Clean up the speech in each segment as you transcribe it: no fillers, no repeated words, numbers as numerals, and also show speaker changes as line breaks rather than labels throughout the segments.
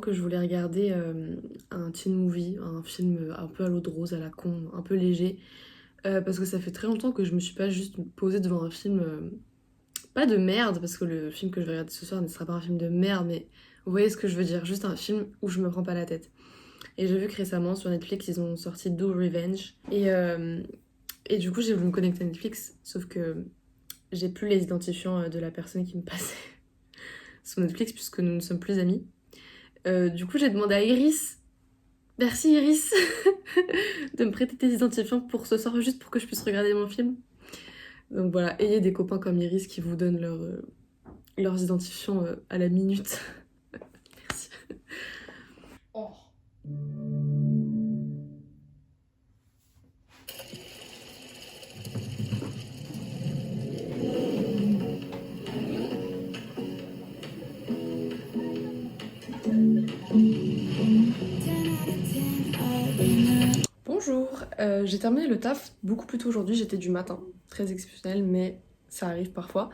que je voulais regarder un teen movie, un film un peu à l'eau de rose, à la con, un peu léger. Parce que ça fait très longtemps que je me suis pas juste posée devant un film, pas de merde, parce que le film que je vais regarder ce soir ne sera pas un film de merde, mais vous voyez ce que je veux dire, juste un film où je me prends pas la tête. Et j'ai vu que récemment sur Netflix ils ont sorti Do Revenge. Et du coup j'ai voulu me connecter à Netflix, sauf que j'ai plus les identifiants de la personne qui me passait sur Netflix puisque nous ne sommes plus amis. Du coup j'ai demandé à Iris, merci Iris, de me prêter tes identifiants pour ce soir juste pour que je puisse regarder mon film. Donc voilà, ayez des copains comme Iris qui vous donnent leurs identifiants à la minute. Merci. Oh. Bonjour, j'ai terminé le taf beaucoup plus tôt aujourd'hui, j'étais du matin, très exceptionnel mais ça arrive parfois.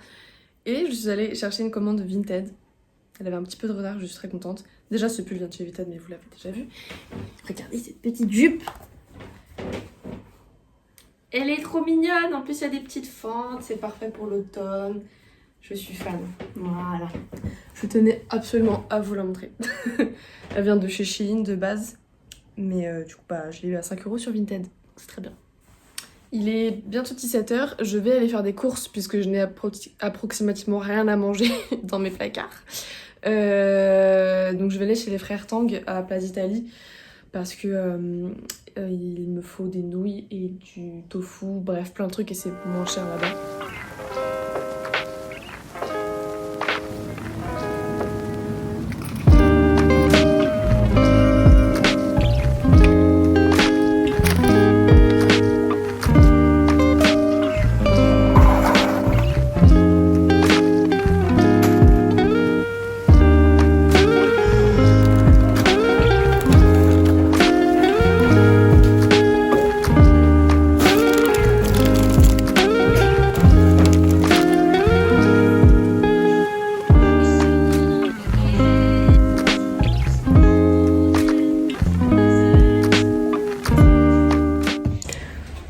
Et je suis allée chercher une commande Vinted, elle avait un petit peu de retard, je suis très contente. Déjà ce pull vient de chez Vinted mais vous l'avez déjà vu. Regardez cette petite jupe, elle est trop mignonne, en plus il y a des petites fentes, c'est parfait pour l'automne. Je suis fan, voilà. Je tenais absolument à vous la montrer. Elle vient de chez Shein de base. Mais du coup, je l'ai eu à 5 € sur Vinted. C'est très bien. Il est bientôt 17h. Je vais aller faire des courses puisque je n'ai approximativement rien à manger dans mes placards. Donc je vais aller chez les frères Tang à Place d'Italie parce que il me faut des nouilles et du tofu. Bref, plein de trucs et c'est moins cher là-bas.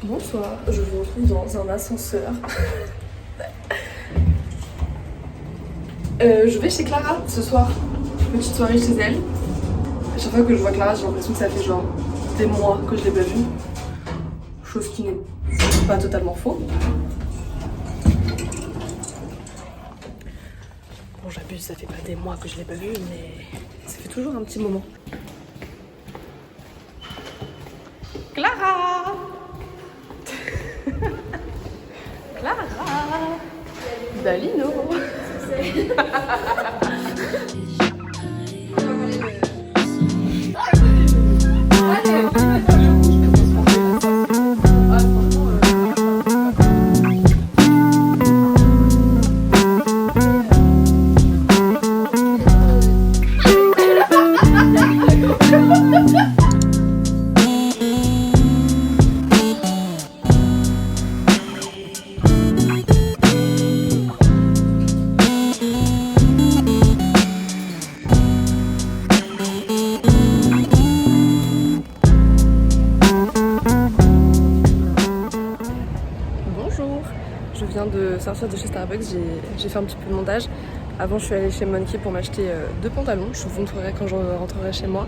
Bonsoir, je vous retrouve dans un ascenseur. Je vais chez Clara ce soir, petite soirée chez elle. À chaque fois que je vois Clara, j'ai l'impression que ça fait genre des mois que je l'ai pas vue. Chose qui n'est pas totalement faux. Bon, j'abuse, ça fait pas des mois que je l'ai pas vue, mais ça fait toujours un petit moment. Clara! Clara! Dalino! Je viens de sortir de chez Starbucks, j'ai fait un petit peu de montage. Avant je suis allée chez Monkey pour m'acheter 2 pantalons, je vous montrerai quand je rentrerai chez moi.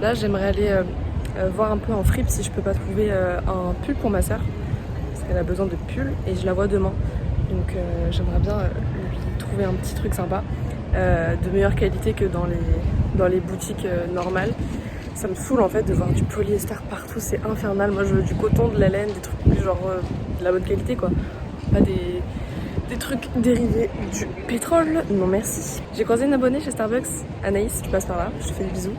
Là j'aimerais aller voir un peu en fripe si je peux pas trouver un pull pour ma soeur. Parce qu'elle a besoin de pull et je la vois demain. Donc j'aimerais bien lui trouver un petit truc sympa, de meilleure qualité que dans les boutiques normales. Ça me saoule en fait de voir du polyester partout, c'est infernal. Moi je veux du coton, de la laine, des trucs plus genre de la bonne qualité quoi. Pas des trucs dérivés du pétrole, non merci. J'ai croisé une abonnée chez Starbucks, Anaïs, qui passe par là, je te fais des bisous.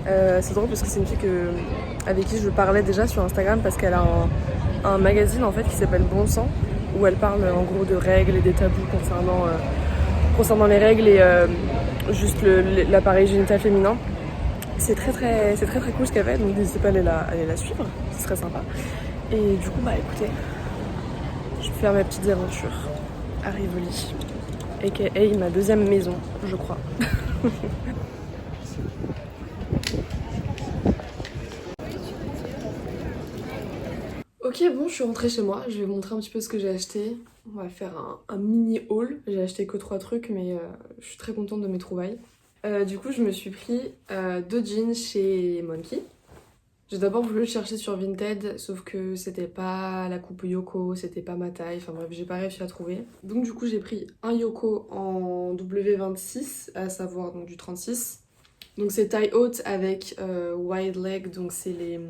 C'est drôle parce que c'est une fille avec qui je parlais déjà sur Instagram parce qu'elle a un magazine en fait qui s'appelle Bon Sang où elle parle en gros de règles et des tabous concernant les règles et juste l'appareil génital féminin. C'est très cool ce qu'elle fait, donc n'hésitez pas à aller la suivre, ce serait sympa. Et du coup écoutez, je vais faire mes petites aventures à Rivoli, aka ma deuxième maison, je crois. Ok, bon, je suis rentrée chez moi, je vais vous montrer un petit peu ce que j'ai acheté. On va faire un mini haul. J'ai acheté que 3 trucs, mais je suis très contente de mes trouvailles. Du coup, je me suis pris 2 jeans chez Monkey. J'ai d'abord voulu le chercher sur Vinted, sauf que c'était pas la coupe Yoko, c'était pas ma taille, enfin bref, j'ai pas réussi à trouver. Donc du coup, j'ai pris un Yoko en W26, à savoir donc du 36. Donc c'est taille haute avec wide leg, donc c'est les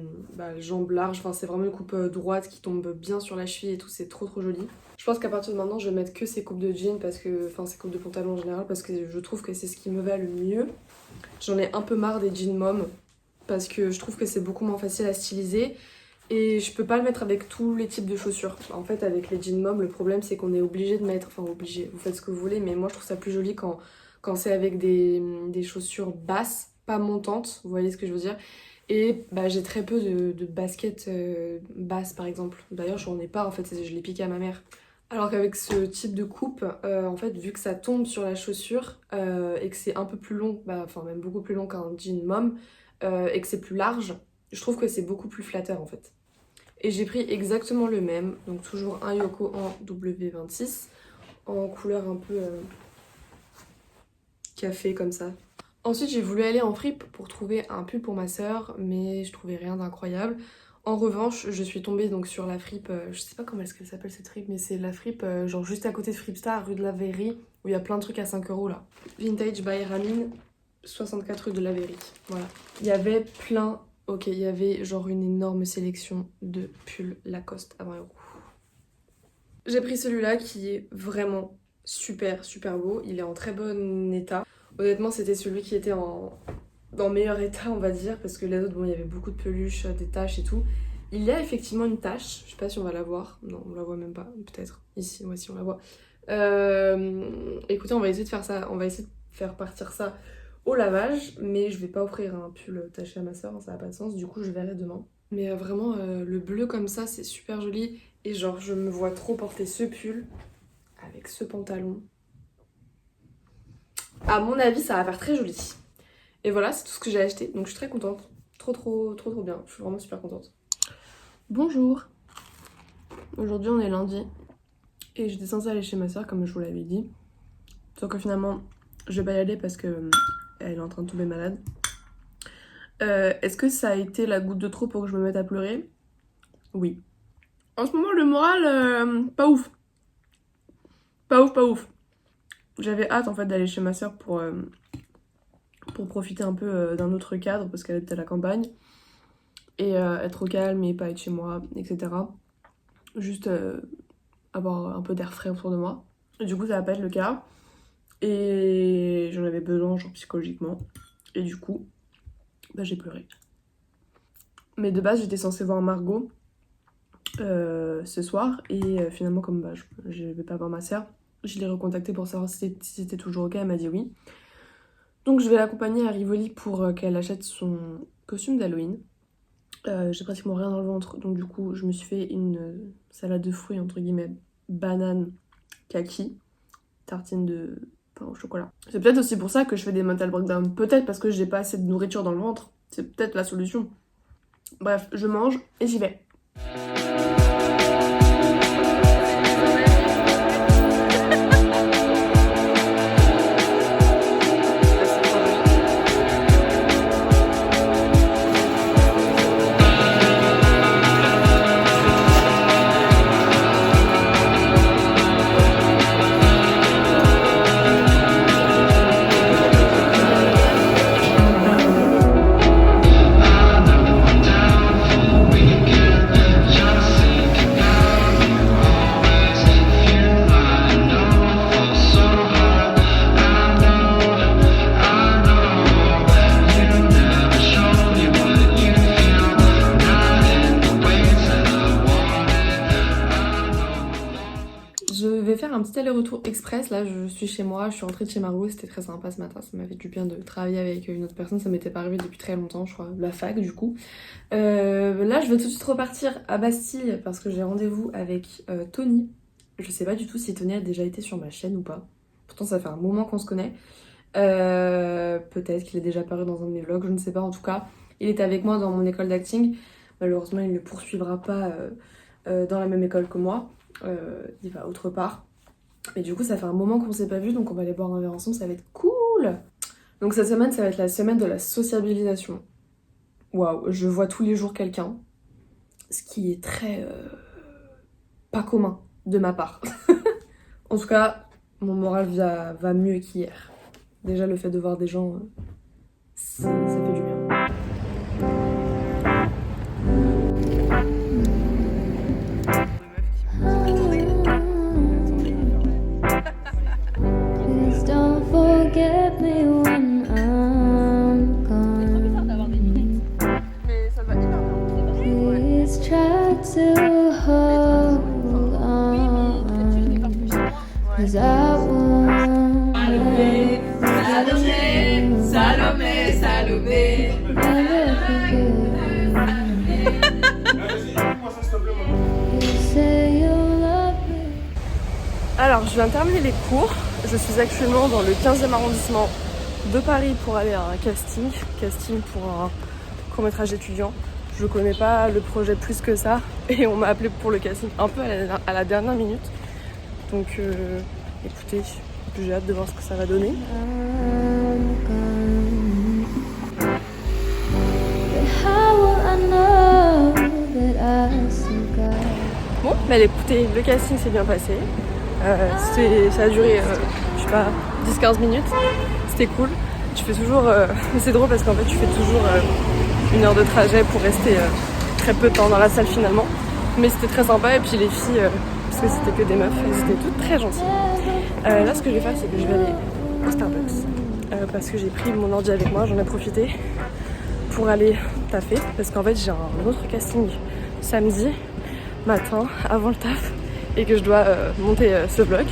jambes larges, enfin c'est vraiment une coupe droite qui tombe bien sur la cheville et tout, c'est trop joli. Je pense qu'à partir de maintenant je vais mettre que ces coupes de jeans, enfin ces coupes de pantalon en général, parce que je trouve que c'est ce qui me va le mieux. J'en ai un peu marre des jeans mom, parce que je trouve que c'est beaucoup moins facile à styliser. Et je peux pas le mettre avec tous les types de chaussures. En fait avec les jeans mom, le problème c'est qu'on est obligé de mettre, enfin obligé, vous faites ce que vous voulez, mais moi je trouve ça plus joli quand c'est avec des chaussures basses, pas montantes, vous voyez ce que je veux dire. Et j'ai très peu de baskets basses par exemple. D'ailleurs j'en ai pas en fait, je l'ai piqué à ma mère. Alors qu'avec ce type de coupe, en fait vu que ça tombe sur la chaussure et que c'est un peu plus long, enfin même beaucoup plus long qu'un jean mom, et que c'est plus large, je trouve que c'est beaucoup plus flatteur en fait. Et j'ai pris exactement le même, donc toujours un Yoko en W26, en couleur un peu café comme ça. Ensuite j'ai voulu aller en fripe pour trouver un pull pour ma soeur, mais je trouvais rien d'incroyable. En revanche je suis tombée donc sur la fripe, je sais pas comment est-ce qu'elle s'appelle cette fripe, mais c'est la fripe genre juste à côté de Fripstar, rue de la Verrerie, où il y a plein de trucs à 5 € là. Vintage by Ramin, 64 rue de la Verrerie, voilà. Il y avait plein, ok, il y avait genre une énorme sélection de pulls Lacoste à 20 €. J'ai pris celui-là qui est vraiment super beau, il est en très bon état. Honnêtement c'était celui qui était dans meilleur état on va dire, parce que les autres bon il y avait beaucoup de peluches, des taches et tout. Il y a effectivement une tache, je sais pas si on va la voir, non on la voit même pas, peut-être, ici, ouais si on la voit. Écoutez on va essayer de faire ça, on va essayer de faire partir ça au lavage, mais je vais pas offrir un pull taché à ma soeur, ça n'a pas de sens, du coup je verrai demain. Mais vraiment le bleu comme ça c'est super joli, et genre je me vois trop porter ce pull avec ce pantalon. À mon avis ça va faire très joli. Et voilà c'est tout ce que j'ai acheté, donc je suis très contente, trop bien, je suis vraiment super contente. Bonjour, aujourd'hui on est lundi et j'étais censée aller chez ma soeur comme je vous l'avais dit, sauf que finalement je vais pas y aller parce que elle est en train de tomber malade. Est-ce que ça a été la goutte de trop pour que je me mette à pleurer? Oui. En ce moment le moral pas ouf. Pas ouf. J'avais hâte en fait d'aller chez ma soeur pour profiter un peu d'un autre cadre parce qu'elle était à la campagne. Et être au calme et pas être chez moi, etc. Juste avoir un peu d'air frais autour de moi. Et du coup ça va pas être le cas. Et j'en avais besoin genre psychologiquement. Et du coup j'ai pleuré. Mais de base j'étais censée voir Margot ce soir. Et finalement comme je vais pas voir ma soeur, je l'ai recontactée pour savoir si c'était toujours ok, elle m'a dit oui. Donc je vais l'accompagner à Rivoli pour qu'elle achète son costume d'Halloween. J'ai pratiquement rien dans le ventre, donc du coup je me suis fait une salade de fruits entre guillemets, banane, kaki, tartine de pain au chocolat. C'est peut-être aussi pour ça que je fais des mental breakdown, peut-être parce que j'ai pas assez de nourriture dans le ventre, c'est peut-être la solution. Bref, je mange et j'y vais. Un petit aller-retour express, là je suis chez moi, je suis rentrée de chez Margot, c'était très sympa ce matin, ça m'a fait du bien de travailler avec une autre personne, ça m'était pas arrivé depuis très longtemps, je crois, la fac du coup. Là je vais tout de suite repartir à Bastille parce que j'ai rendez-vous avec Tony. Je sais pas du tout si Tony a déjà été sur ma chaîne ou pas, pourtant ça fait un moment qu'on se connaît. Peut-être qu'il est déjà apparu dans un de mes vlogs, je ne sais pas, en tout cas il était avec moi dans mon école d'acting. Malheureusement il ne poursuivra pas dans la même école que moi. Il va autre part. Et du coup, ça fait un moment qu'on s'est pas vu, donc on va aller boire un verre ensemble, ça va être cool. Donc cette semaine, ça va être la semaine de la sociabilisation. Waouh, je vois tous les jours quelqu'un, ce qui est très pas commun de ma part. En tout cas, mon moral va mieux qu'hier. Déjà, le fait de voir des gens, ça fait du bien.
Please don't forget me when I'm gone. Please try to hold on, 'cause I won't
Salomé.
never forget. You say you love me.
Alors, je viens de terminer les cours. Je suis actuellement dans le 15e arrondissement de Paris pour aller à un casting pour un court-métrage étudiant. Je connais pas le projet plus que ça et on m'a appelé pour le casting un peu à la dernière minute. Donc, écoutez, j'ai hâte de voir ce que ça va donner.
I'm gone. But how will I know that I still got?
Bon, bah écoutez, le casting s'est bien passé. Ça a duré, je sais pas, 10-15 minutes. C'était cool. Tu fais toujours... c'est drôle parce qu'en fait, tu fais toujours 1 heure de trajet pour rester très peu de temps dans la salle finalement. Mais c'était très sympa et puis les filles, parce que c'était que des meufs, elles étaient toutes très gentilles. Là, ce que je vais faire, c'est que je vais aller au Starbucks. Parce que j'ai pris mon ordi avec moi, j'en ai profité pour aller taffer. Parce qu'en fait, j'ai un autre casting samedi matin avant le taf et que je dois monter ce vlog.